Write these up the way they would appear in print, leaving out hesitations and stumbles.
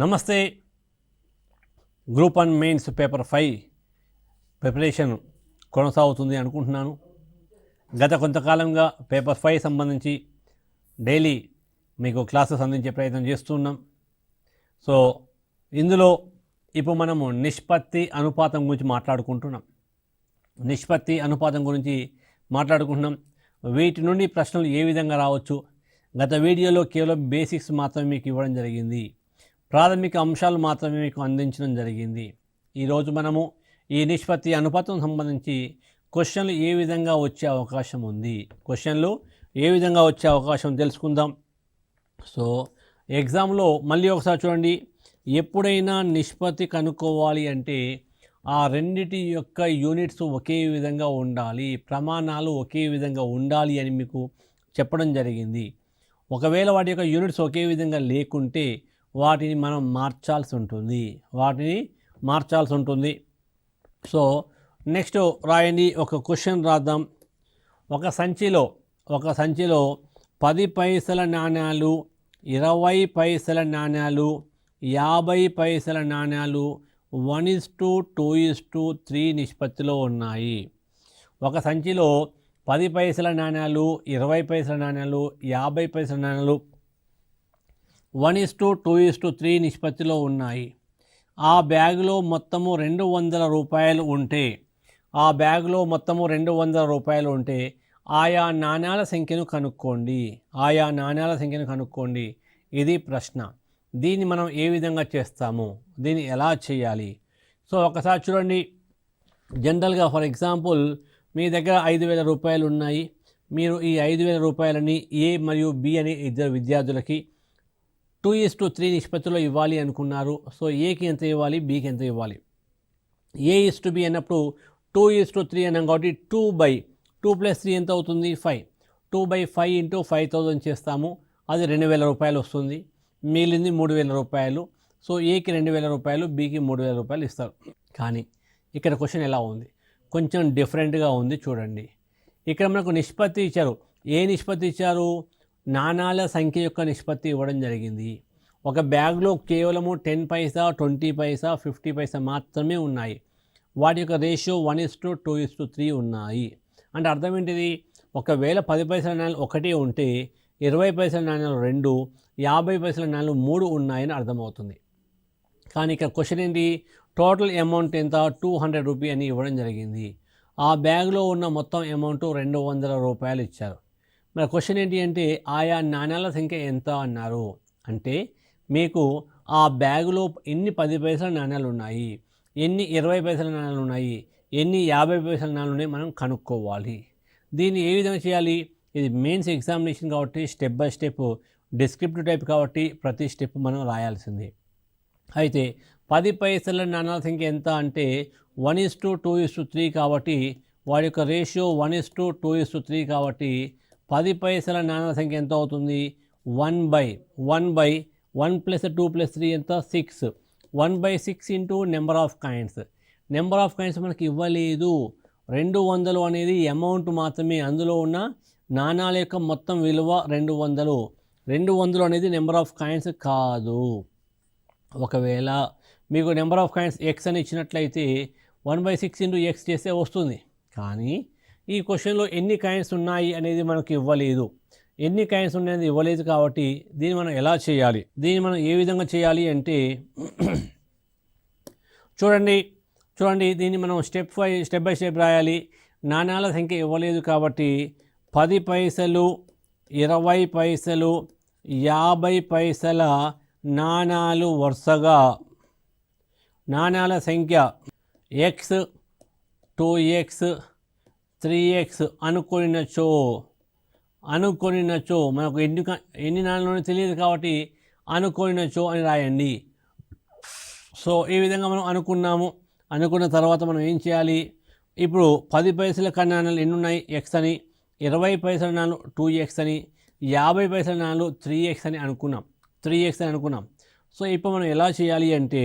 నమస్తే. Group 1 mains paper 5 preparation కొనసాగుతుంది అనుకుంటున్నాను. గత కొంతకాలంగా పేపర్ 5 సంబంధించి డైలీ మీకు క్లాసెస్ అందించే ప్రయత్నం చేస్తున్నాం. సో ఇందులో ఇప్పుడు మనము నిష్పత్తి అనుపాతం గురించి మాట్లాడుకుంటున్నాం. వీటి నుండి ప్రశ్నలు ఏ విధంగా రావచ్చు. గత వీడియోలో కేవలం బేసిక్స్ మాత్రమే మీకు ఇవ్వడం జరిగింది, ప్రాథమిక అంశాలు మాత్రమే మీకు అందించడం జరిగింది. ఈరోజు మనము ఈ నిష్పత్తి అనుపాతం సంబంధించి క్వశ్చన్లు ఏ విధంగా వచ్చే అవకాశం తెలుసుకుందాం. సో ఎగ్జామ్లో మళ్ళీ ఒకసారి చూడండి, ఎప్పుడైనా నిష్పత్తి కనుక్కోవాలి అంటే ఆ రెండిటి యొక్క యూనిట్స్ ఒకే విధంగా ఉండాలి, ప్రమాణాలు ఒకే విధంగా ఉండాలి అని మీకు చెప్పడం జరిగింది. ఒకవేళ వాటి యొక్క యూనిట్స్ ఒకే విధంగా లేకుంటే వాటిని మనం మార్చాల్సి ఉంటుంది. సో నెక్స్ట్ రాయండి, ఒక క్వశ్చన్ రాద్దాం. ఒక సంచిలో 10 పైసల నాణ్యాలు, 20 పైసల నాణ్యాలు, 50 పైసల నాణ్యాలు 1:2:3 నిష్పత్తిలో ఉన్నాయి. ఒక సంచిలో 10 పైసల నాణ్యాలు, 20 పైసల నాణ్యాలు, 50 పైసల నాణ్యాలు 1:2:3 నిష్పత్తిలో ఉన్నాయి. ఆ బ్యాగులో మొత్తము 200 రూపాయలు ఉంటే ఆయా నాణ్యాల సంఖ్యను కనుక్కోండి. ఇది ప్రశ్న. దీన్ని మనం ఏ విధంగా చేస్తాము, దీన్ని ఎలా చేయాలి? సో ఒకసారి చూడండి. జనరల్గా ఫర్ ఎగ్జాంపుల్ మీ దగ్గర 5,000 రూపాయలు ఉన్నాయి. మీరు ఈ 5,000 రూపాయలని ఏ మరియు బి అనే ఇద్దరు విద్యార్థులకి 2:3 నిష్పత్తిలో ఇవ్వాలి అనుకున్నారు. సో ఏకి ఎంత ఇవ్వాలి, బికి ఎంత ఇవ్వాలి? A:B అన్నప్పుడు 2:3 అన్నాం కాబట్టి 2 + 3 ఎంత అవుతుంది? 5. 2/5 × 5,000 చేస్తాము. అది 2,000 రూపాయలు వస్తుంది. మిగిలింది 3,000 రూపాయలు. సో ఏకి 2,000 రూపాయలు, బికి 3,000 రూపాయలు ఇస్తారు. కానీ ఇక్కడ క్వశ్చన్ ఎలా ఉంది, కొంచెం డిఫరెంట్గా ఉంది. చూడండి, ఇక్కడ మనకు నిష్పత్తి ఇచ్చారు. ఏ నిష్పత్తి ఇచ్చారు? నాణాల సంఖ్య యొక్క నిష్పత్తి ఇవ్వడం జరిగింది. ఒక బ్యాగ్లో కేవలము 10 పైసా, 20 పైసా, 50 పైసా మాత్రమే ఉన్నాయి. వాటి యొక్క రేషియో 1:2:3 ఉన్నాయి. అంటే అర్థం ఏంటిది? ఒకవేళ 10 పైసల నాణ్యాలు 1 ఉంటే 20 పైసల నాణ్యాలు 2, 50 పైసల నాణ్యాలు 3 ఉన్నాయని అర్థమవుతుంది. కానీ ఇక్కడ క్వశ్చన్ ఏంటి? టోటల్ అమౌంట్ ఎంత? 200 రూపీ అని ఇవ్వడం జరిగింది. ఆ బ్యాగ్లో ఉన్న మొత్తం అమౌంట్ 200 రూపాయలు ఇచ్చారు. మరి క్వశ్చన్ ఏంటి అంటే ఆయా నాణ్యాల సంఖ్య ఎంత అన్నారు. అంటే మీకు ఆ బ్యాగులో ఎన్ని 10 పైసల నాణ్యాలు ఉన్నాయి, ఎన్ని 20 పైసల నాణ్యాలు ఉన్నాయి, ఎన్ని 50 పైసల నాణ్యాలు ఉన్నాయి, మనం కనుక్కోవాలి. దీన్ని ఏ విధంగా చేయాలి? ఇది మెయిన్స్ ఎగ్జామినేషన్ కాబట్టి step by step descriptive type కాబట్టి ప్రతి స్టెప్ మనం రాయాల్సిందే. అయితే 10 పైసల నాణ్యాల సంఖ్య ఎంత అంటే 1:2:3 కాబట్టి వాడి యొక్క రేషియో 1:2:3 కాబట్టి 10 పైసల నాణ్యాల సంఖ్య ఎంత అవుతుంది? 1/1 + 2 + 3 ఎంత? 6. 1/6 × number of coins. Number of coins మనకి ఇవ్వలేదు. 200 అనేది అమౌంట్ మాత్రమే. అందులో ఉన్న నాణాల యొక్క మొత్తం విలువ 200. 200 అనేది నెంబర్ ఆఫ్ కాయిన్స్ కాదు. ఒకవేళ మీకు నెంబర్ ఆఫ్ కాయిన్స్ ఎక్స్ అని ఇచ్చినట్లయితే 1/6 × x చేస్తే వస్తుంది. కానీ ఈ క్వశ్చన్లో ఎన్ని కాయిన్స్ ఉన్నాయి అనేది మనకు ఇవ్వలేదు. ఎన్ని కాయిన్స్ ఉన్నాయనేది ఇవ్వలేదు కాబట్టి దీన్ని మనం ఎలా చేయాలి, దీన్ని మనం ఏ విధంగా చేయాలి అంటే చూడండి దీన్ని మనం స్టెప్ బై స్టెప్ రాయాలి. నాణ్యాల సంఖ్య ఇవ్వలేదు కాబట్టి 10 పైసలు, 20 పైసలు, 50 పైసల నాణ్యాలు వరుసగా నాణ్యాల సంఖ్య x, 2x, 3x అనుకొనినచో మనకు ఎన్ని నాణ్యాలు తెలియదు కాబట్టి అనుకొనినచో అని రాయండి. సో ఈ విధంగా మనం అనుకున్న తర్వాత మనం ఏం చేయాలి? ఇప్పుడు 10 పైసల నాణ్యాలు ఎన్ని ఉన్నాయి? x అని, 20 పైసల నాణ్యాలు 2x అని, 50 పైసల నాణ్యాలు 3x అని అనుకున్నాం. సో ఇప్పుడు మనం ఎలా చేయాలి అంటే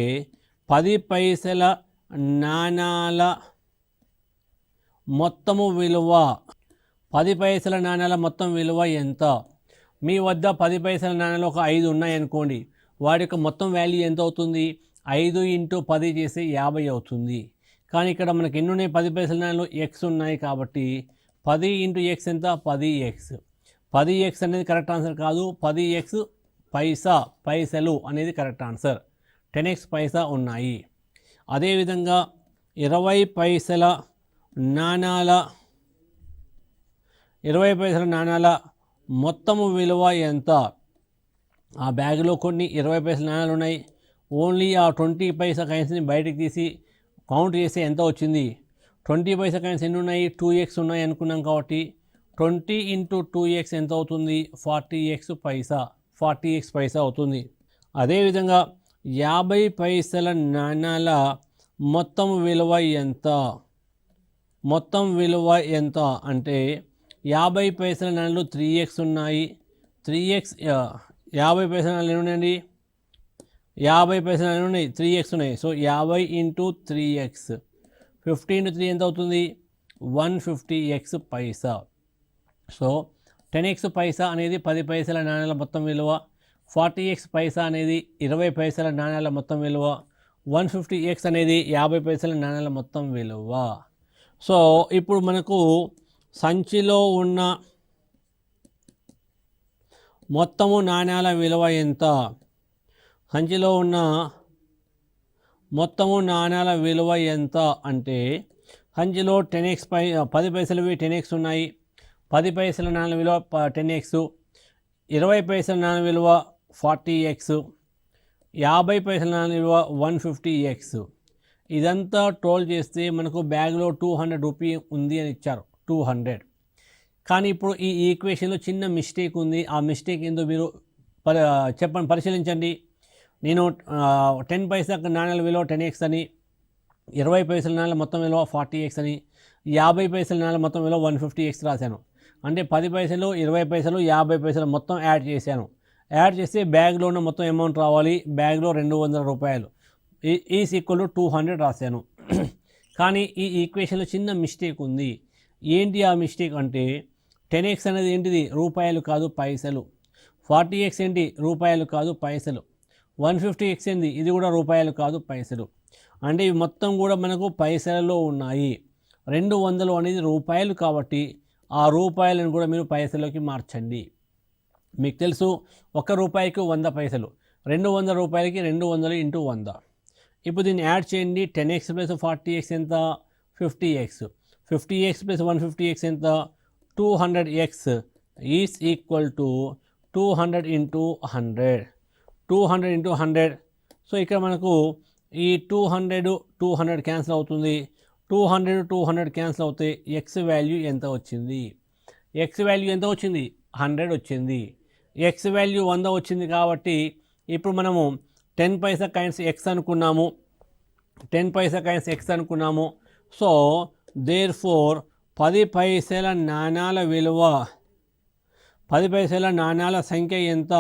10 పైసల నాణ్యాల మొత్తము విలువ 10 పైసల నాణ్యాల మొత్తం విలువ ఎంత? మీ వద్ద 10 పైసల నాణ్యాలు ఒక 5 ఉన్నాయనుకోండి. వాటి యొక్క మొత్తం వాల్యూ ఎంత అవుతుంది? 5 ఇంటూ 10 చేస్తే 50 అవుతుంది. కానీ ఇక్కడ మనకి ఎన్ని ఉన్నాయి? 10 పైసల నాణ్యాలు ఎక్స్ ఉన్నాయి కాబట్టి 10 ఇంటూ ఎక్స్ ఎంత? 10x. 10x అనేది కరెక్ట్ ఆన్సర్ కాదు, 10x పైసలు అనేది కరెక్ట్ ఆన్సర్. 10x పైసా ఉన్నాయి. అదేవిధంగా 20 పైసల నాణాల మొత్తము విలువ ఎంత? ఆ బ్యాగ్లో కొన్ని 20 పైసల నాణాలు ఉన్నాయి. ఓన్లీ ఆ 20 పైసా కాయిన్స్ని బయటకు తీసి కౌంట్ చేస్తే ఎంత వచ్చింది? 20 పైసా కాయిన్స్ ఎన్ని ఉన్నాయి? 2x ఉన్నాయి అనుకున్నాం కాబట్టి 20 ఇంటూ 2x ఎంత అవుతుంది? 40x పైసా అవుతుంది. అదేవిధంగా 50 పైసల నాణాల మొత్తం విలువ ఎంత? మొత్తం విలువ ఎంత అంటే 50 పైసల నాణాలు 3x ఉన్నాయి. 50 పైసల నాణాలు ఎన్ని ఉన్నాయండి? 50 పైసల నాణాలు ఉన్నాయి, 3x ఉన్నాయి. సో 50 ఇంటూ 3x, 50 ఇంటూ 3 ఎంత అవుతుంది? 150x పైసా. సో 10x పైసా అనేది 10 పైసల నాణ్యాల మొత్తం విలువ. 40x పైసా అనేది 20 పైసల నాణ్యాల మొత్తం విలువ. 150x అనేది 50 పైసల నాణ్యాల మొత్తం విలువ. సో ఇప్పుడు మనకు సంచిలో ఉన్న మొత్తము నాణ్యాల విలువ ఎంత? సంచిలో ఉన్న మొత్తము నాణ్యాల విలువ ఎంత అంటే సంచిలో 10x 10 పైసలవి 10x ఉన్నాయి. 10 పైసల నాణ్యాల విలువ 10x, 20 పైసల నాణ్యాల విలువ 40x, 50 పైసల నాణ్యాల విలువ 150x. ఇదంతా టోల్ చేస్తే మనకు బ్యాగ్లో 200 రూపీ ఉంది అని ఇచ్చారు, 200. కానీ ఇప్పుడు ఈ ఈక్వేషన్లో చిన్న మిస్టేక్ ఉంది. ఆ మిస్టేక్ ఏందో మీరు చెప్పండి, పరిశీలించండి. నేను 10 పైసా నాణ్యాల విలువ 10x అని, 20 పైసల నాణ్యాల మొత్తం విలువ 40x అని, 50 పైసల నాణ్యాల మొత్తం విలువ 150x రాశాను. అంటే 10 పైసలు, 20 పైసలు, 50 పైసలు మొత్తం యాడ్ చేశాను. యాడ్ చేస్తే బ్యాగ్లో ఉన్న మొత్తం అమౌంట్ రావాలి. బ్యాగ్లో 200 రూపాయలు ఈజ్ ఈక్వల్ టు 200 రాశాను. కానీ ఈ ఈక్వేషన్లో చిన్న మిస్టేక్ ఉంది. ఏంటి ఆ మిస్టేక్ అంటే 10x అనేది ఏంటిది? రూపాయలు కాదు పైసలు. 40x ఏంటి? రూపాయలు కాదు పైసలు. 150x ఏంది? ఇది కూడా రూపాయలు కాదు పైసలు. అంటే ఇవి మొత్తం కూడా మనకు పైసలలో ఉన్నాయి. 200 అనేది రూపాయలు కాబట్టి ఆ రూపాయలను కూడా మీరు పైసలోకి మార్చండి. మీకు తెలుసు 1 రూపాయికి 100 పైసలు, 200 రూపాయలకి 200 ఇంటూ 100. ఇప్పుడు దీన్ని యాడ్ చేయండి. 10x ప్లస్ 40x ఎంత? 50x. 50x ప్లస్ 150x ఎంత? 200x is equal to 200 into 100. 200 into 100. So ఇక్కడ మనకు ఈ 200 క్యాన్సిల్ అవుతుంది. 200 క్యాన్సిల్ అవుతే ఎక్స్ వాల్యూ ఎంత వచ్చింది? ఎక్స్ వాల్యూ ఎంత వచ్చింది? 100 వచ్చింది. ఎక్స్ వాల్యూ 100 వచ్చింది కాబట్టి ఇప్పుడు మనము 10 పైసా కాయిన్స్ ఎక్స్ అనుకున్నాము. 10 పైసా కాయిన్స్ ఎక్స్ అనుకున్నాము. సో దేర్ ఫోర్ 10 పైసల నాణాల విలువ, 10 పైసల నాణాల సంఖ్య ఎంత?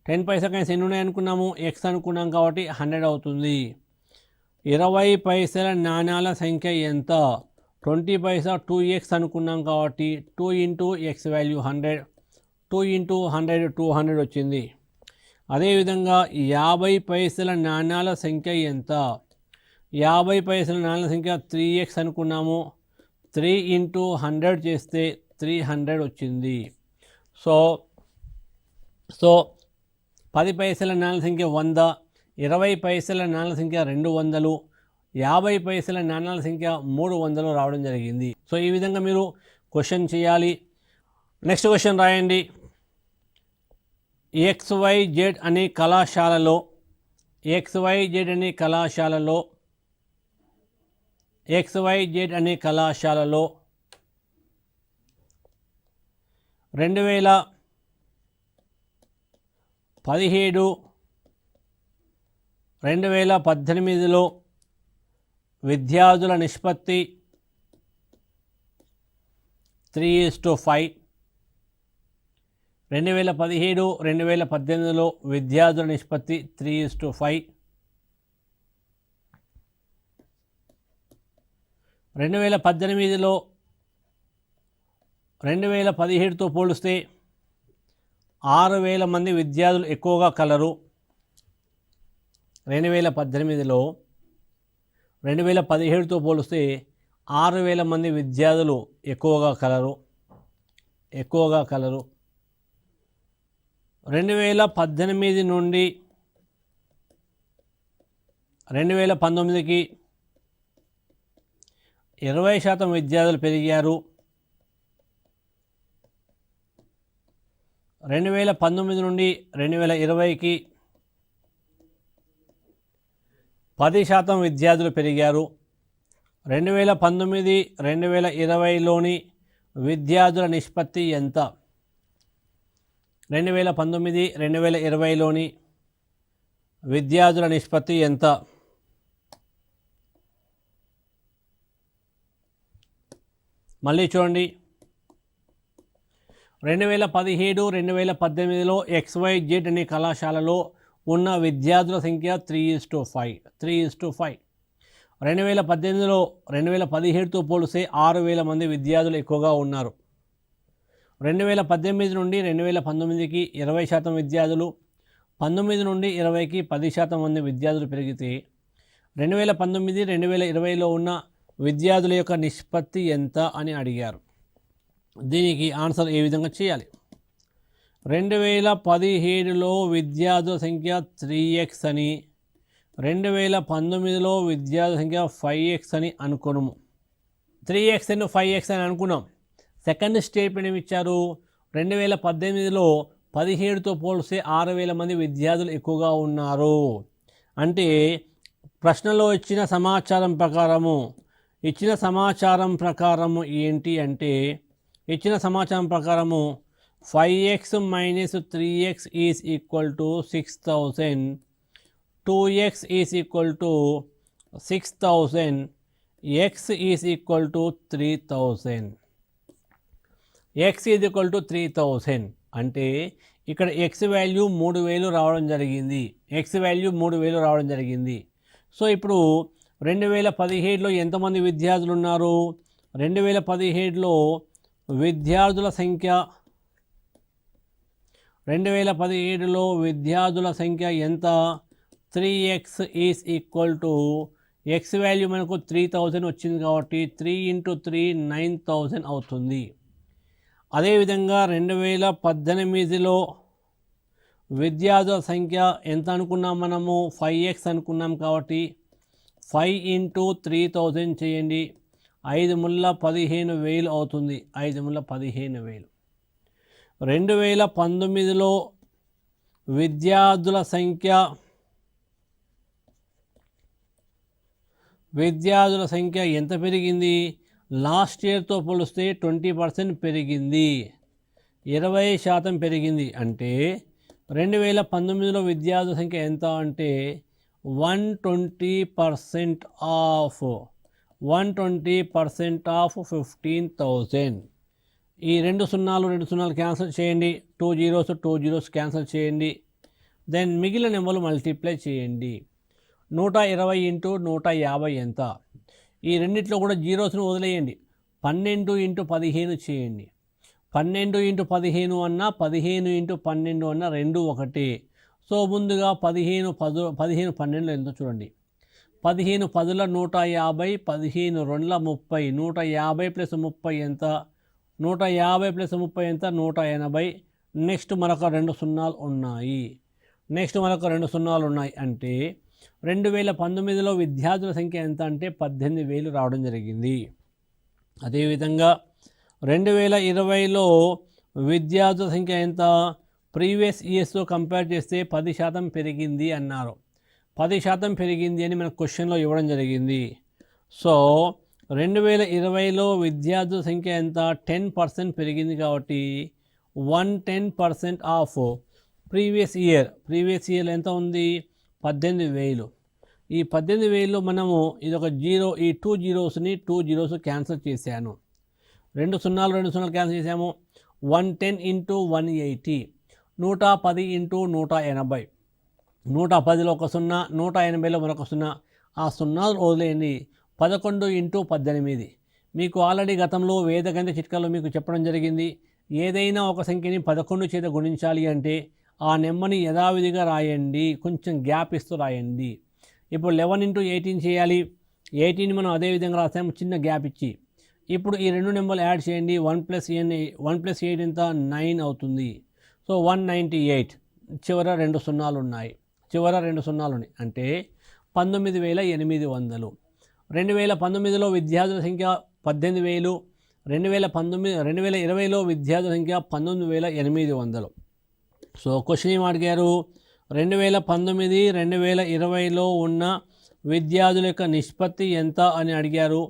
10 పైసా కాయిన్స్ ఎన్ని ఉన్నాయి అనుకున్నాము? ఎక్స్ అనుకున్నాం కాబట్టి 100 అవుతుంది. 20 పైసల నాణాల సంఖ్య ఎంత? 20 పైసా 2x అనుకున్నాం కాబట్టి 2 ఇంటూ ఎక్స్ వాల్యూ 100, 2 ఇంటూ 100 200 వచ్చింది. అదేవిధంగా 50 పైసల నాణాల సంఖ్య ఎంత? 50 పైసల నాణాల సంఖ్య 3x అనుకున్నాము. 3 ఇంటూ 100 చేస్తే 300 వచ్చింది. సో 10 పైసల నాణాల సంఖ్య 100, 20 పైసల నాణాల సంఖ్య 200, 50 పైసల నాణాల సంఖ్య 300 రావడం జరిగింది. సో ఈ విధంగా మీరు క్వశ్చన్ చేయాలి. నెక్స్ట్ క్వశ్చన్ రాయండి. XYZ అనే కళాశాలలో 2017-2018లో విద్యార్థుల నిష్పత్తి 3:5. 2017-2018లో విద్యార్థుల నిష్పత్తి 3:5. 2018లో 2017తో పోలిస్తే 6,000 మంది విద్యార్థులు ఎక్కువగా కలరు. 2018లో 2017తో పోలిస్తే 6,000 మంది విద్యార్థులు ఎక్కువగా కలరు. 2018 నుండి 2019కి 20% విద్యార్థులు పెరిగారు. 2019 నుండి 2020కి 10% విద్యార్థులు పెరిగారు. 2019, 2020లోని విద్యార్థుల నిష్పత్తి ఎంత? 2019, 2020లోని విద్యార్థుల నిష్పత్తి ఎంత? మళ్ళీ చూడండి. 2017, 2018లో XYZ అనే కళాశాలలో ఉన్న విద్యార్థుల సంఖ్య 3:5. 2018లో 2017తో పోలిస్తే 6,000 మంది విద్యార్థులు ఎక్కువగా ఉన్నారు. 2018 నుండి 2019కి 20% విద్యార్థులు, 19 నుండి 20కి 10% మంది విద్యార్థులు పెరిగితే 2019, 2020లో ఉన్న విద్యార్థుల యొక్క నిష్పత్తి ఎంత అని అడిగారు. దీనికి ఆన్సర్ ఏ విధంగా చేయాలి? 2017లో విద్యార్థుల సంఖ్య 3x అని, 2019లో విద్యార్థుల సంఖ్య 5x అని అనుకున్నాము. 3x and 5x అని అనుకున్నాం. సెకండ్ స్టేట్మెంట్ ఏమి ఇచ్చారు? 2018లో 17తో పోలిస్తే 6,000 మంది విద్యార్థులు ఎక్కువగా ఉన్నారు. అంటే ప్రశ్నలో ఇచ్చిన సమాచారం ప్రకారము ఏంటి అంటే, ఇచ్చిన సమాచారం ప్రకారము 5x minus 3x is equal to 6,000, 2x is equal to 6,000, x is equal to 3,000. x is equal to 3,000 అంటే ఇక్కడ x వాల్యూ 3,000 రావడం జరిగింది. సో ఇప్పుడు 2017లో ఎంతమంది విద్యార్థులు ఉన్నారు? 2017లో విద్యార్థుల సంఖ్య 2017లో విద్యార్థుల సంఖ్య ఎంత? 3x is equal to x value మనకు 3,000 వచ్చింది కాబట్టి 3 × 3 9,000 అవుతుంది. అదేవిధంగా 2018లో విద్యార్థుల సంఖ్య ఎంత అనుకున్నాం మనము? 5x అనుకున్నాం కాబట్టి 5 × 3,000 చేయండి. 5 ముళ్ళ 15,000 అవుతుంది. 5 ముళ్ళ 15,000. 2019లో విద్యార్థుల సంఖ్య ఎంత పెరిగింది? లాస్ట్ ఇయర్తో పోలిస్తే 20% పెరిగింది, 20% పెరిగింది. అంటే 2019లో విద్యార్థుల సంఖ్య ఎంత అంటే 120% ఆఫ్ 15,000. ఈ 2 సున్నాలు క్యాన్సిల్ చేయండి. 2 zeros క్యాన్సిల్ చేయండి. దెన్ మిగిలిన నెంబర్లు మల్టిప్లై చేయండి. 120 × 150 ఎంత? ఈ రెండిట్లో కూడా జీరోస్ను వదిలేయండి. 12 × 15 చేయండి. 12 × 15 అన్నా 15 × 12 అన్నా రెండు ఒకటే. సో ముందుగా 15 12 ఎంతో చూడండి. 15 10ల 150, 15 2ల 30, 150 + 30 ఎంత? 150 + 30 ఎంత? 180. నెక్స్ట్ మరొక 2 సున్నాలు ఉన్నాయి. అంటే 2019లో విద్యార్థుల సంఖ్య ఎంత అంటే 18,000 రావడం జరిగింది. అదేవిధంగా 2020లో విద్యార్థుల సంఖ్య ఎంత? ప్రీవియస్ ఇయర్స్తో కంపేర్ చేస్తే 10% పెరిగింది అన్నారు. 10% పెరిగింది అని మన క్వశ్చన్లో ఇవ్వడం జరిగింది. సో 2020లో విద్యార్థుల సంఖ్య ఎంత? 10% పెరిగింది కాబట్టి 110% ఆఫ్ ప్రీవియస్ ఇయర్ ఎంత ఉంది? 18,000. ఈ 18,000లో మనము ఇది ఒక జీరో, ఈ 2 zeros క్యాన్సిల్ చేశాను. 2 సున్నాలు క్యాన్సిల్ చేసాము. 110 × 180, 110 × 180. 110లో ఒక 0, 180లో మరొక 0. ఆ సున్నాలు వదిలేయండి. 11 × 18. మీకు ఆల్రెడీ గతంలో వేదగణిత చిట్కాలో మీకు చెప్పడం జరిగింది. ఏదైనా ఒక సంఖ్యని 11 చేత గుణించాలి అంటే ఆ నెంబర్ని యథావిధిగా రాయండి, కొంచెం గ్యాప్ ఇస్తూ రాయండి. ఇప్పుడు 11 × 18 చేయాలి, 18 మనం అదే విధంగా రాసాము చిన్న గ్యాప్ ఇచ్చి. ఇప్పుడు ఈ రెండు నెంబర్లు యాడ్ చేయండి, 1 + 8 ఎంత 9 అవుతుంది. సో 198. చివర 2 సున్నాలు ఉన్నాయి, అంటే 19,800. 2019లో విద్యార్థుల సంఖ్య 18,000, 2020లో విద్యార్థుల సంఖ్య 19,800. సో క్వశ్చన్ ఏం అడిగారు, 2019, 2020లో ఉన్న విద్యార్థుల యొక్క నిష్పత్తి ఎంత అని అడిగారు.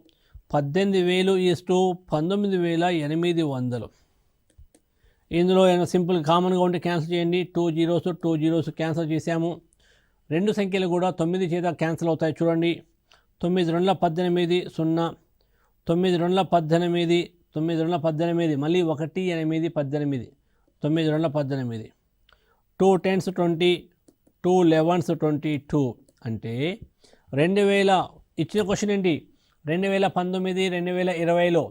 18,000:19,800. ఇందులో సింపుల్ కామన్గా ఉంటే క్యాన్సిల్ చేయండి. 2 zeros క్యాన్సిల్ చేసాము. రెండు సంఖ్యలు కూడా 9 చేత క్యాన్సిల్ అవుతాయి. చూడండి, 9 × 2 = 18, 0, 9 × 2 = 18, 9 × 2 = 18, మళ్ళీ 1, 8, 18, 9 × 2 = 18, 2 10s 20, 2 11s 22. అంటే 2000 ఇచ్చిన క్వశ్చన్ ఏంటి, 2019,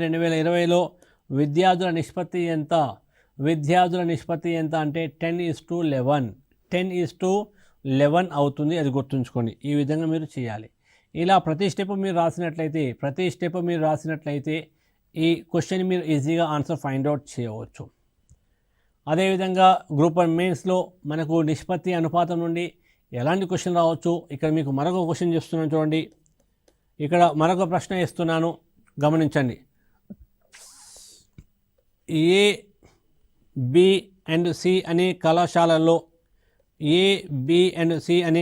2020లో విద్యార్థుల నిష్పత్తి ఎంత, అంటే 10:11, 10:11 అవుతుంది. అది గుర్తుంచుకోండి. ఈ విధంగా మీరు చేయాలి. ఇలా ప్రతి స్టెప్ మీరు రాసినట్లయితే ఈ క్వశ్చన్ మీరు ఈజీగా ఆన్సర్ ఫైండ్ అవుట్ చేయవచ్చు. అదేవిధంగా గ్రూప్ 1 మెయిన్స్లో మనకు నిష్పత్తి అనుపాతం నుండి ఎలాంటి క్వశ్చన్ రావచ్చు. ఇక్కడ మీకు మరొక క్వశ్చన్ చేస్తున్నాను చూడండి. ఇక్కడ మరొక ప్రశ్న ఇస్తున్నాను, గమనించండి. A, B and C అనే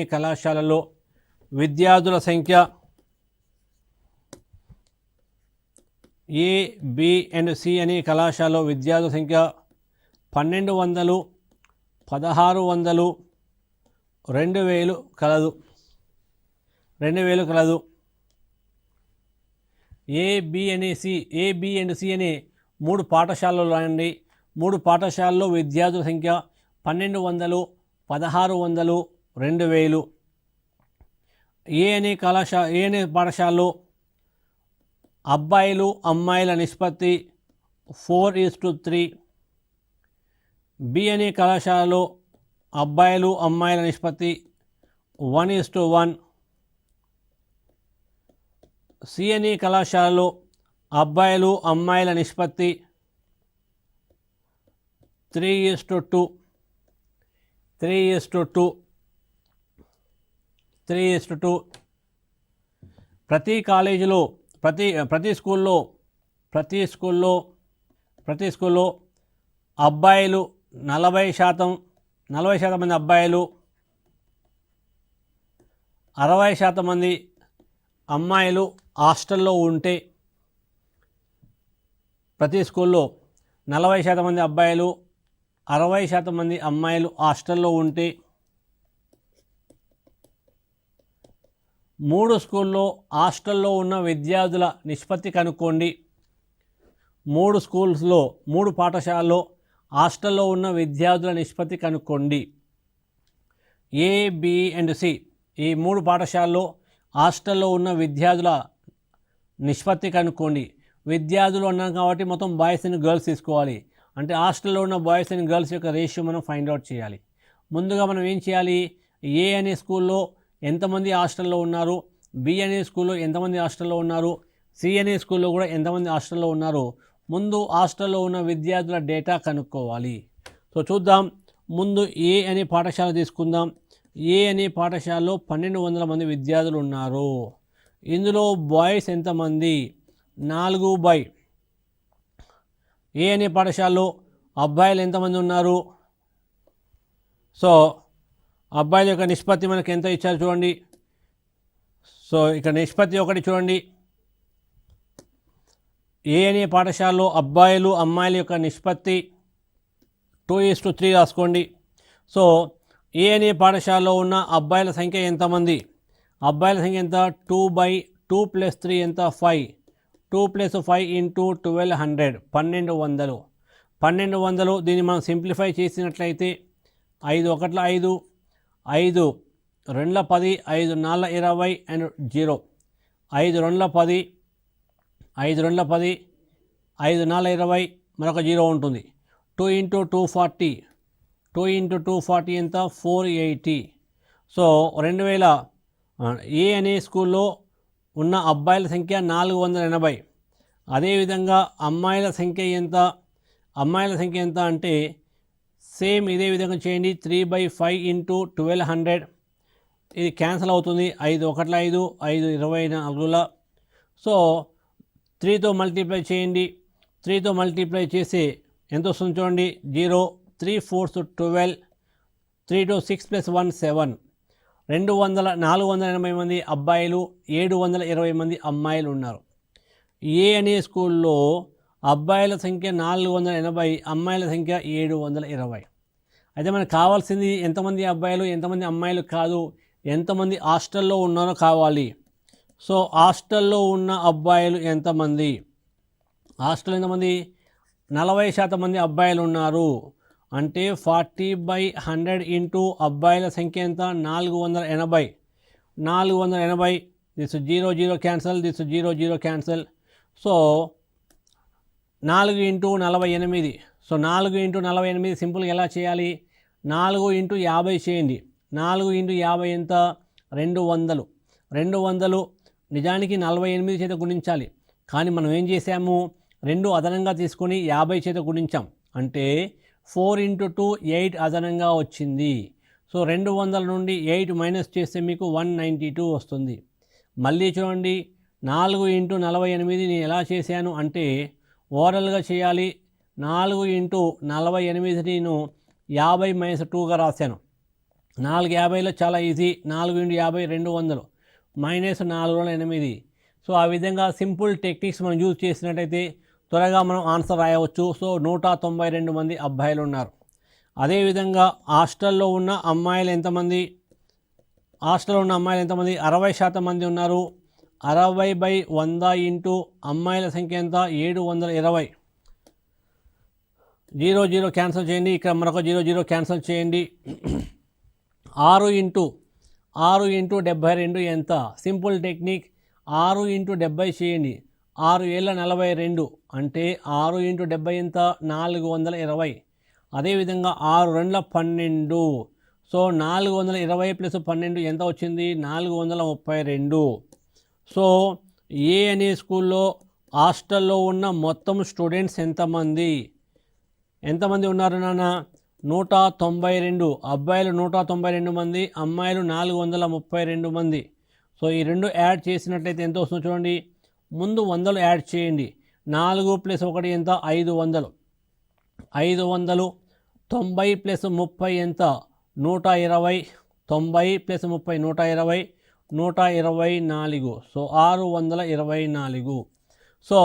కళాశాలలో విద్యార్థుల సంఖ్య 1200, 1600, 2000 కలదు. A, B and C అనే 3 పాఠశాలలు రాయండి. 3 పాఠశాలలో విద్యార్థుల సంఖ్య 1200, 1600, 2000. ఏ అనే పాఠశాలలో అబ్బాయిలు అమ్మాయిల నిష్పత్తి 4:3. బి అనే కళాశాలలో అబ్బాయిలు అమ్మాయిల నిష్పత్తి 1:1. సి అనే కళాశాలలో అబ్బాయిలు అమ్మాయిల నిష్పత్తి 3:2. ప్రతి కాలేజీలో ప్రతి స్కూల్లో అబ్బాయిలు 40% మంది అబ్బాయిలు, 60% మంది అమ్మాయిలు హాస్టల్లో ఉంటే, ప్రతి స్కూల్లో 40% మంది అబ్బాయిలు, 60% మంది అమ్మాయిలు హాస్టల్లో ఉంటే, 3 స్కూల్లో హాస్టల్లో ఉన్న విద్యార్థుల నిష్పత్తి కనుక్కోండి. 3 పాఠశాలలో హాస్టల్లో ఉన్న విద్యార్థుల నిష్పత్తి కనుక్కోండి. ఏ, బి అండ్ సి ఈ 3 పాఠశాలలో హాస్టల్లో ఉన్న విద్యార్థుల నిష్పత్తి కనుక్కోండి. విద్యార్థులు అన్నాం కాబట్టి మొత్తం బాయ్స్ అండ్ గర్ల్స్ తీసుకోవాలి. అంటే హాస్టల్లో ఉన్న బాయ్స్ అండ్ గర్ల్స్ యొక్క రేషియో మనం ఫైండ్ అవుట్ చేయాలి. ముందుగా మనం ఏం చేయాలి, ఏ అనే స్కూల్లో ఎంతమంది హాస్టల్లో ఉన్నారు, బి అనే స్కూల్లో ఎంతమంది హాస్టల్లో ఉన్నారు, సి అనే స్కూల్లో కూడా ఎంతమంది హాస్టల్లో ఉన్నారు, ముందు హాస్టల్లో ఉన్న విద్యార్థుల డేటా కనుక్కోవాలి. సో చూద్దాం. ముందు ఏ అనే పాఠశాల తీసుకుందాం. ఏ అనే పాఠశాలలో 1200 మంది విద్యార్థులు ఉన్నారు. ఇందులో బాయ్స్ ఎంతమంది, 4. ఏ అనే పాఠశాలలో అబ్బాయిలు ఎంతమంది ఉన్నారు, సో అబ్బాయిల యొక్క నిష్పత్తి మనకి ఎంత ఇచ్చారు చూడండి. సో ఇక్కడ నిష్పత్తి ఒకటి చూడండి. ఏ అనే పాఠశాలలో అబ్బాయిలు అమ్మాయిల యొక్క నిష్పత్తి 2:3 రాసుకోండి. సో ఏ అనే పాఠశాలలో ఉన్న అబ్బాయిల సంఖ్య ఎంతమంది, అబ్బాయిల సంఖ్య ఎంత, 2 + 3 ఎంత, 5. 2 + 5 × 1200, 1200. దీన్ని మనం సింప్లిఫై చేసినట్లయితే 5 1 5, 5 2 10, 5 4 20 అండ్ 0. 5 2 10, 5 2 10, 5 4 20, మరొక 0 ఉంటుంది. 2 ఇంటూ 240, 2 ఇంటూ 240 ఎంత 480. సో 2000 ఏ అనే స్కూల్లో ఉన్న అబ్బాయిల సంఖ్య 480. అదేవిధంగా అమ్మాయిల సంఖ్య ఎంత అంటే సేమ్ ఇదే విధంగా చేయండి. 3/5 ఇంటూ 1200, ఇది క్యాన్సిల్ అవుతుంది. 5 1 5, 5 24. సో 3తో మల్టిప్లై చేయండి. 3తో మల్టిప్లై చేసి ఎంత వస్తుంది చూడండి. 0 3 4 12, 3 2 6 + 1 7. 480 మంది అబ్బాయిలు, 720 మంది అమ్మాయిలు ఉన్నారు. ఏ అనే స్కూల్లో అబ్బాయిల సంఖ్య 480, అమ్మాయిల సంఖ్య 720. అయితే మనకు కావాల్సింది ఎంతమంది అబ్బాయిలు ఎంతమంది అమ్మాయిలు కాదు, ఎంతమంది హాస్టల్లో ఉన్నారో కావాలి. సో హాస్టల్లో ఉన్న అబ్బాయిలు ఎంతమంది, హాస్టల్లో ఎంతమంది 40% మంది అబ్బాయిలు ఉన్నారు. అంటే 40/100 ఇంటూ అబ్బాయిల సంఖ్య ఎంత 480. 480, this 0 0 cancel, this 0 0 cancel. So 4 into 48. So 4 into 48 సింపుల్గా ఎలా చేయాలి, 4 ఇంటూ 50 చేయండి. 4 ఇంటూ 50 ఎంత 200. 200 నిజానికి 48 చేత గుణించాలి, కానీ మనం ఏం చేసాము 2 అదనంగా తీసుకొని 50 చేత గుణించాం. అంటే 4 ఇంటూ 2 8 అదనంగా వచ్చింది. సో 200 నుండి 8 మైనస్ చేస్తే మీకు 192 వస్తుంది. మళ్ళీ చూడండి 4 ఇంటూ 48 నేను ఎలా చేశాను అంటే ఓవరాల్గా చేయాలి. 4 ఇంటూ 48 నేను 50 మైనస్ 2గా రాశాను. 4 50లో చాలా ఈజీ. 4 ఇంటూ 50 200 మైనస్ 4 సో ఆ విధంగా సింపుల్ టెక్నిక్స్ మనం యూజ్ చేసినట్టయితే త్వరగా మనం ఆన్సర్ రాయవచ్చు. సో 192 మంది అబ్బాయిలు ఉన్నారు. అదేవిధంగా హాస్టల్లో ఉన్న అమ్మాయిలు ఎంతమంది, 60% మంది ఉన్నారు. 60/100 ఇంటూ అమ్మాయిల సంఖ్య ఎంత 720. 0 0 క్యాన్సిల్ చేయండి, ఇక్కడ మరొక 0 0 క్యాన్సిల్ చేయండి. 6 ఇంటూ 72 ఎంత, సింపుల్ టెక్నిక్. 6 ఇంటూ 70 చేయండి. 6 ఏళ్ళ 42 అంటే 6 ఇంటూ 70 ఎంత 420. అదేవిధంగా 6 2 12. సో 420 ప్లస్ 12 ఎంత వచ్చింది 432. సో ఏ అనే స్కూల్లో హాస్టల్లో ఉన్న మొత్తం స్టూడెంట్స్ ఎంతమంది ఉన్నారు నాన్న 192. అబ్బాయిలు 192 మంది, అమ్మాయిలు 432 మంది. సో ఈ రెండు యాడ్ చేసినట్లయితే ఎంత వస్తుందో చూడండి. ముందు 100 యాడ్ చేయండి. 4 + 1 ఎంత 500. 500 90 + 30 ఎంత 120. 90 + 30 120, 124. సో 624. సో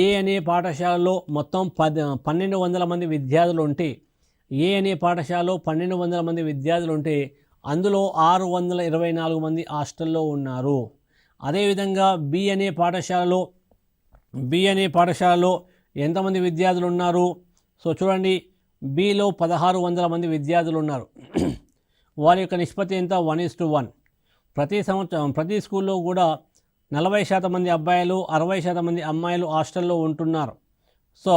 ఏ అనే పాఠశాలలో మొత్తం 1200 మంది విద్యార్థులు ఉంటే, ఏ అనే పాఠశాలలో 1200 మంది విద్యార్థులు ఉంటే అందులో 624 మంది హాస్టల్లో ఉన్నారు. అదేవిధంగా బి అనే పాఠశాలలో ఎంతమంది విద్యార్థులు ఉన్నారు. సో చూడండి బిలో 1600 మంది విద్యార్థులు ఉన్నారు. వారి యొక్క నిష్పత్తి ఎంత 1:1. ప్రతి స్కూల్లో కూడా 40% మంది అబ్బాయిలు 60% మంది అమ్మాయిలు హాస్టల్లో ఉంటున్నారు. సో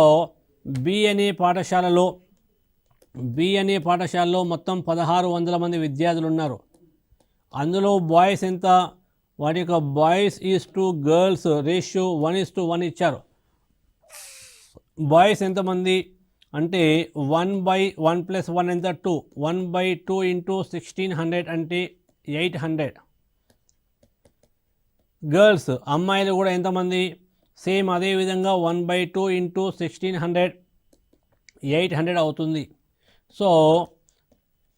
బి అనే పాఠశాలలో మొత్తం 1600 మంది విద్యార్థులు ఉన్నారు. అందులో బాయ్స్ ఎంత, వాటి యొక్క boys is to girls ratio 1:1 ఇచ్చారు. బాయ్స్ ఎంతమంది అంటే 1/1 + 1 ఎంత 2. 1/2 ఇంటూ 1600 అంటే 800. గర్ల్స్ అమ్మాయిలు కూడా ఎంతమంది సేమ్ అదేవిధంగా 1/2 ఇంటూ 1600 800 అవుతుంది. సో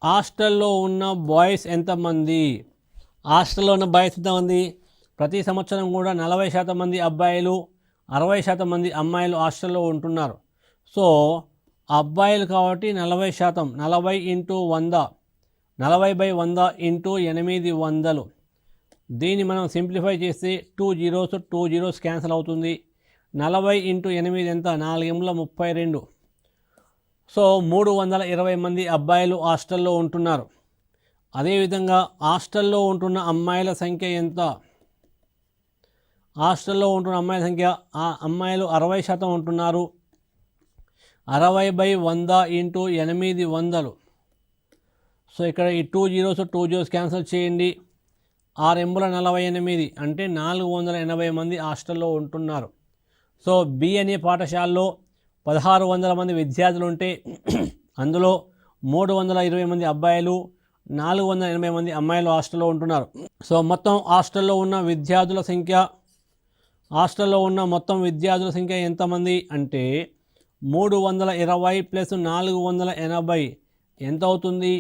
హాస్టల్లో ఉన్న బాయ్స్ ఎంతమంది, ప్రతి సంవత్సరం కూడా 40% మంది అబ్బాయిలు 60% మంది అమ్మాయిలు హాస్టల్లో ఉంటున్నారు. సో అబ్బాయిలు కాబట్టి 40%, 40 ఇంటూ 100, 40/100 ఇంటూ 800. దీన్ని మనం సింప్లిఫై చేస్తే 2 zeros క్యాన్సిల్ అవుతుంది. 40 ఇంటూ 8 ఎంత 4 32. సో 320 మంది అబ్బాయిలు హాస్టల్లో ఉంటున్నారు. అదేవిధంగా హాస్టల్లో ఉంటున్న అమ్మాయిల సంఖ్య ఎంత, అమ్మాయిలు 60% ఉంటున్నారు. 60/100 ఇంటూ 800. సో ఇక్కడ ఈ 2 zeros క్యాన్సిల్ చేయండి. 6×48 అంటే 480 మంది హాస్టల్లో ఉంటున్నారు. సో బి అనే పాఠశాలలో 1600 మంది విద్యార్థులు ఉంటే అందులో 320 మంది అబ్బాయిలు, 480 మంది అమ్మాయిలు హాస్టల్లో ఉంటున్నారు. సో మొత్తం హాస్టల్లో ఉన్న విద్యార్థుల సంఖ్య ఎంతమంది అంటే 320 ప్లస్ 480 ఎంత అవుతుంది?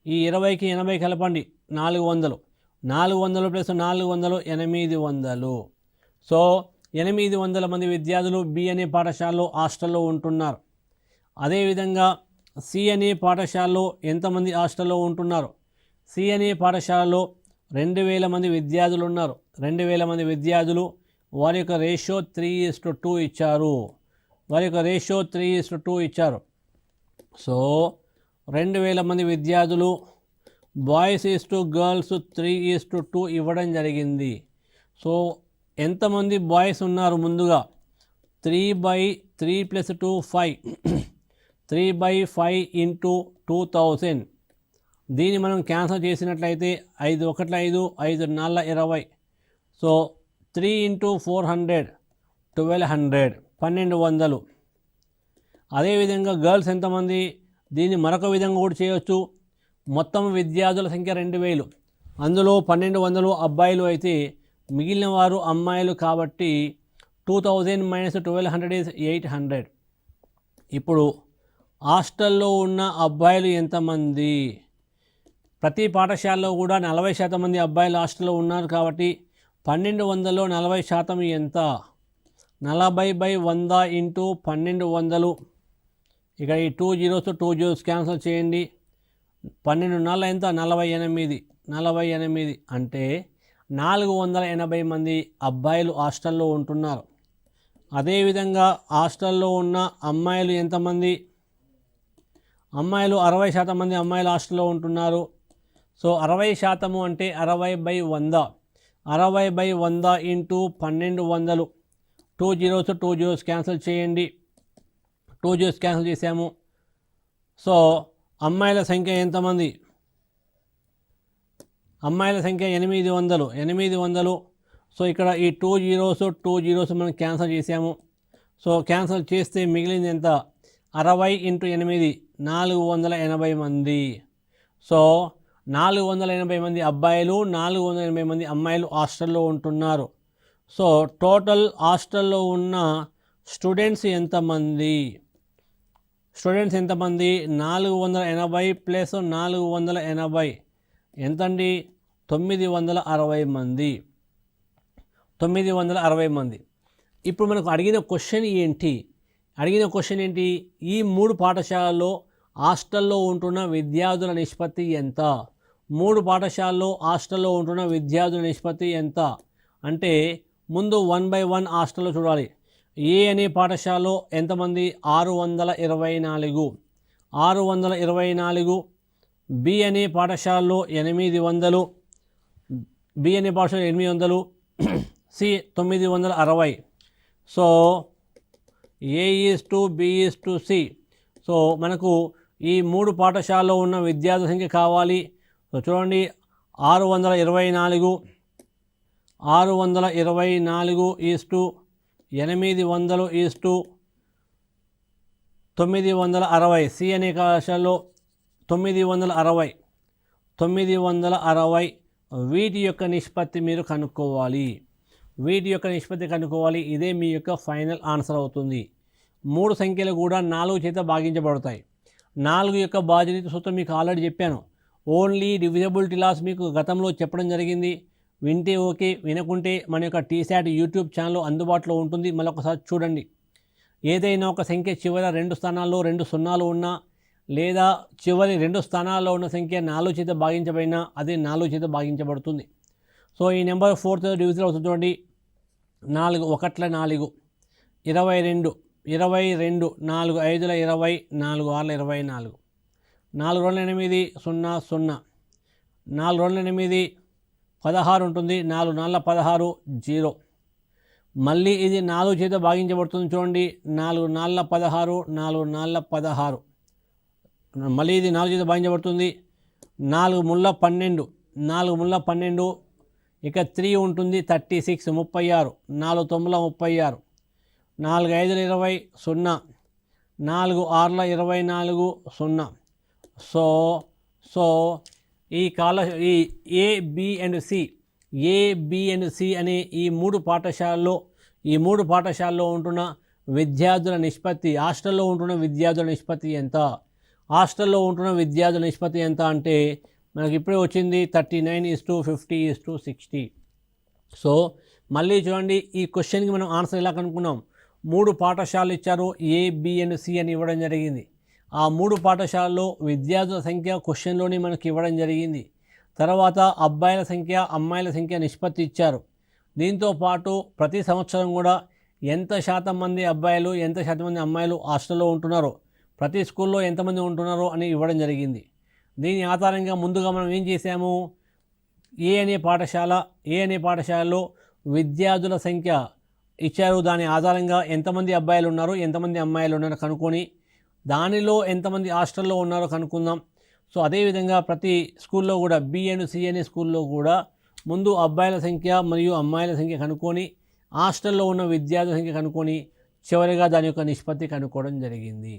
ఈ 20కి 80 కలపండి, 400. 400 ప్లస్ 400 800. సో 800 మంది విద్యార్థులు బి అనే పాఠశాలలో హాస్టల్లో ఉంటున్నారు. అదేవిధంగా సి అనే పాఠశాలలో ఎంతమంది హాస్టల్లో ఉంటున్నారు? సి అనే పాఠశాలలో 2000 మంది విద్యార్థులు ఉన్నారు. 2000 మంది విద్యార్థులు, వారి యొక్క రేషియో 3:2 ఇచ్చారు. సో 2000 మంది విద్యార్థులు బాయ్స్ గర్ల్స్ 3:2 ఇవ్వడం జరిగింది. సో ఎంతమంది బాయ్స్ ఉన్నారు? ముందుగా 3/3 + 2 5 3/5 ఇంటూ 2000. దీన్ని మనం క్యాన్సల్ చేసినట్లయితే 5 1 5 5 4 20. సో 3 × 400 1200 1200. అదేవిధంగా గర్ల్స్ ఎంతమంది? దీన్ని మరొక విధంగా కూడా చేయవచ్చు. మొత్తం విద్యార్థుల సంఖ్య 2000, అందులో 1200 అబ్బాయిలు అయితే మిగిలిన వారు అమ్మాయిలు కాబట్టి 2000 - 1200 = 800. ఇప్పుడు హాస్టల్లో ఉన్న అబ్బాయిలు ఎంతమంది? ప్రతి పాఠశాలలో కూడా 40% మంది అబ్బాయిలు హాస్టల్లో ఉన్నారు కాబట్టి 1200లో 40% ఎంత? 40/100 ఇంటూ 1200. ఇక ఈ 2 zeros క్యాన్సిల్ చేయండి. 12 ఎంత? 48 అంటే 480 మంది అబ్బాయిలు హాస్టల్లో ఉంటున్నారు. అదేవిధంగా హాస్టల్లో ఉన్న అమ్మాయిలు ఎంతమంది? అమ్మాయిలు 60% మంది అమ్మాయిలు హాస్టల్లో ఉంటున్నారు. సో 60% అంటే 60/100. 60/100 ఇంటూ 1200. 2 zeros క్యాన్సిల్ చేయండి. 2 zeros క్యాన్సిల్ చేసాము. సో అమ్మాయిల సంఖ్య ఎంతమంది? అమ్మాయిల సంఖ్య 800. సో ఇక్కడ ఈ 2 zeros మనం క్యాన్సిల్ చేసాము. సో క్యాన్సిల్ చేస్తే మిగిలింది ఎంత? 60 × 8 480 మంది. సో 480 మంది అబ్బాయిలు, 480 మంది అమ్మాయిలు హాస్టల్లో ఉంటున్నారు. సో టోటల్ హాస్టల్లో ఉన్న స్టూడెంట్స్ ఎంతమంది? 480 ప్లస్ 480 ఎంతండి? 960 మంది. 960 మంది. ఇప్పుడు మనకు అడిగిన క్వశ్చన్ ఏంటి? ఈ 3 పాఠశాలల్లో హాస్టల్లో ఉంటున్న విద్యార్థుల నిష్పత్తి ఎంత? 3 పాఠశాలల్లో హాస్టల్లో ఉంటున్న విద్యార్థుల నిష్పత్తి ఎంత అంటే ముందు 1/1 హాస్టల్లో చూడాలి. ఏ అనే పాఠశాలలో ఎంతమంది? 624. బి అనే పాఠశాలలో 800. సి 960. So A:B:C. సో మనకు ఈ 3 పాఠశాలలో ఉన్న విద్యార్థుల సంఖ్య కావాలి. సో చూడండి, 624 800 960. సి అనే కళాశాలలో 960. వీటి యొక్క నిష్పత్తి మీరు కనుక్కోవాలి. ఇదే మీ యొక్క ఫైనల్ ఆన్సర్ అవుతుంది. 3 సంఖ్యలు కూడా 4 చేత భాగించబడతాయి. 4 యొక్క భాజనీయ సూత్రం మీకు ఆల్రెడీ చెప్పాను. ఓన్లీ డివిజబిలిటీ లాస్ మీకు గతంలో చెప్పడం జరిగింది. వింటే ఓకే, వినకుంటే మన యొక్క టీశాట్ యూట్యూబ్ ఛానల్ అందుబాటులో ఉంటుంది. మరొకసారి చూడండి. ఏదైనా ఒక సంఖ్య చివర 2 స్థానాల్లో 2 సున్నాలు ఉన్నా, లేదా చివరి 2 స్థానాల్లో ఉన్న సంఖ్య 4 చేత భాగించబడినా అది 4 చేత భాగించబడుతుంది. సో ఈ నెంబర్ 4th డివిజన్ అవుతుంది. చూడండి, 4 1 4 22 22 4 5 20 4 6 24 4 2 8 0 0 4 2 8 16 ఉంటుంది. 4 4 16 0. మళ్ళీ ఇది 4 చేత భాగించబడుతుంది చూడండి. 4 4 16, 4 4 16. మళ్ళీ ఇది 4 చేత భాగించబడుతుంది. 4 ముళ్ళ 12, 4 ముళ్ళ 12. ఇక 3 ఉంటుంది 36, 36. 4 9 36. 4 5 20, 0. 4 6 24, 0. సో ఈ ఏ బి అండ్ సి అనే ఈ మూడు పాఠశాలలో ఉంటున్న విద్యార్థుల నిష్పత్తి, హాస్టల్లో ఉంటున్న విద్యార్థుల నిష్పత్తి ఎంత? హాస్టల్లో ఉంటున్న విద్యార్థుల నిష్పత్తి ఎంత అంటే మనకి ఇప్పుడే వచ్చింది 39:50:60. సో మళ్ళీ చూడండి, ఈ క్వశ్చన్కి మనం ఆన్సర్ ఎలా కనుక్కున్నాం? 3 పాఠశాలలు ఇచ్చారు, ఏ బి అండ్ సి అని ఇవ్వడం జరిగింది. ఆ 3 పాఠశాలల్లో విద్యార్థుల సంఖ్య క్వశ్చన్లోనే మనకి ఇవ్వడం జరిగింది. తర్వాత అబ్బాయిల సంఖ్య, అమ్మాయిల సంఖ్య నిష్పత్తి ఇచ్చారు. దీంతో పాటు ప్రతి సంవత్సరం కూడా ఎంత శాతం మంది అబ్బాయిలు, ఎంత శాతం మంది అమ్మాయిలు హాస్టల్లో ఉంటున్నారో, ప్రతి స్కూల్లో ఎంతమంది ఉంటున్నారో అని ఇవ్వడం జరిగింది. దీని ఆధారంగా ముందుగా మనం ఏం చేసాము? ఏ అనే పాఠశాలలో విద్యార్థుల సంఖ్య ఇచ్చారు. దాని ఆధారంగా ఎంతమంది అబ్బాయిలు ఉన్నారు, ఎంతమంది అమ్మాయిలు ఉన్నారో కనుక్కొని దానిలో ఎంతమంది హాస్టల్లో ఉన్నారో కనుక్కుందాం. సో అదేవిధంగా ప్రతి స్కూల్లో కూడా బి అండ్ సి అనే స్కూల్లో కూడా ముందు అబ్బాయిల సంఖ్య మరియు అమ్మాయిల సంఖ్య కనుక్కొని హాస్టల్లో ఉన్న విద్యార్థుల సంఖ్య కనుక్కొని చివరిగా దాని యొక్క నిష్పత్తి కనుక్కోవడం జరిగింది.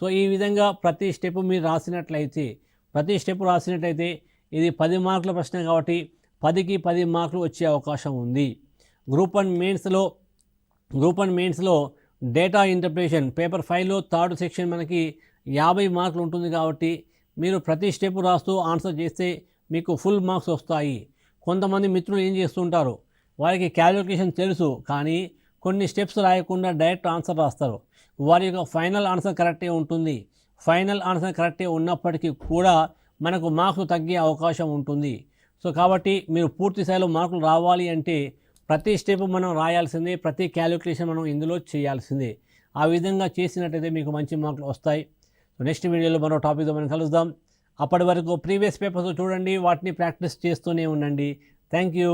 సో ఈ విధంగా ప్రతి స్టెప్ మీరు రాసినట్లయితే ఇది 10 మార్కుల ప్రశ్న కాబట్టి 10కి 10 మార్కులు వచ్చే అవకాశం ఉంది. గ్రూప్ 1 మెయిన్స్లో డేటా ఇంటర్ప్రిటేషన్ పేపర్ 5లో 3rd సెక్షన్ మనకి 50 మార్కులు ఉంటుంది కాబట్టి మీరు ప్రతి స్టెప్ రాస్తూ ఆన్సర్ చేస్తే మీకు ఫుల్ మార్క్స్ వస్తాయి. కొంతమంది మిత్రులు ఏం చేస్తుంటారు, వారికి క్యాలిక్యులేషన్ తెలుసు కానీ కొన్ని స్టెప్స్ రాయకుండా డైరెక్ట్ ఆన్సర్ రాస్తారు. వారి యొక్క ఫైనల్ ఆన్సర్ కరెక్టే ఉంటుంది. ఫైనల్ ఆన్సర్ కరెక్టే ఉన్నప్పటికీ కూడా మనకు మార్క్స్ తగ్గే అవకాశం ఉంటుంది. సో కాబట్టి మీరు పూర్తి స్థాయిలో మార్కులు రావాలి అంటే ప్రతి స్టెప్ మనం రాయాల్సిందే, ప్రతి క్యాలిక్యులేషన్ మనం ఇందులో చేయాల్సిందే. ఆ విధంగా చేసినట్టయితే మీకు మంచి మార్కులు వస్తాయి. సో నెక్స్ట్ వీడియోలో మరో టాపిక్తో మనం కలుద్దాం. అప్పటి వరకు ప్రీవియస్ పేపర్స్ చూడండి, వాటిని ప్రాక్టీస్ చేస్తూనే ఉండండి. Thank you.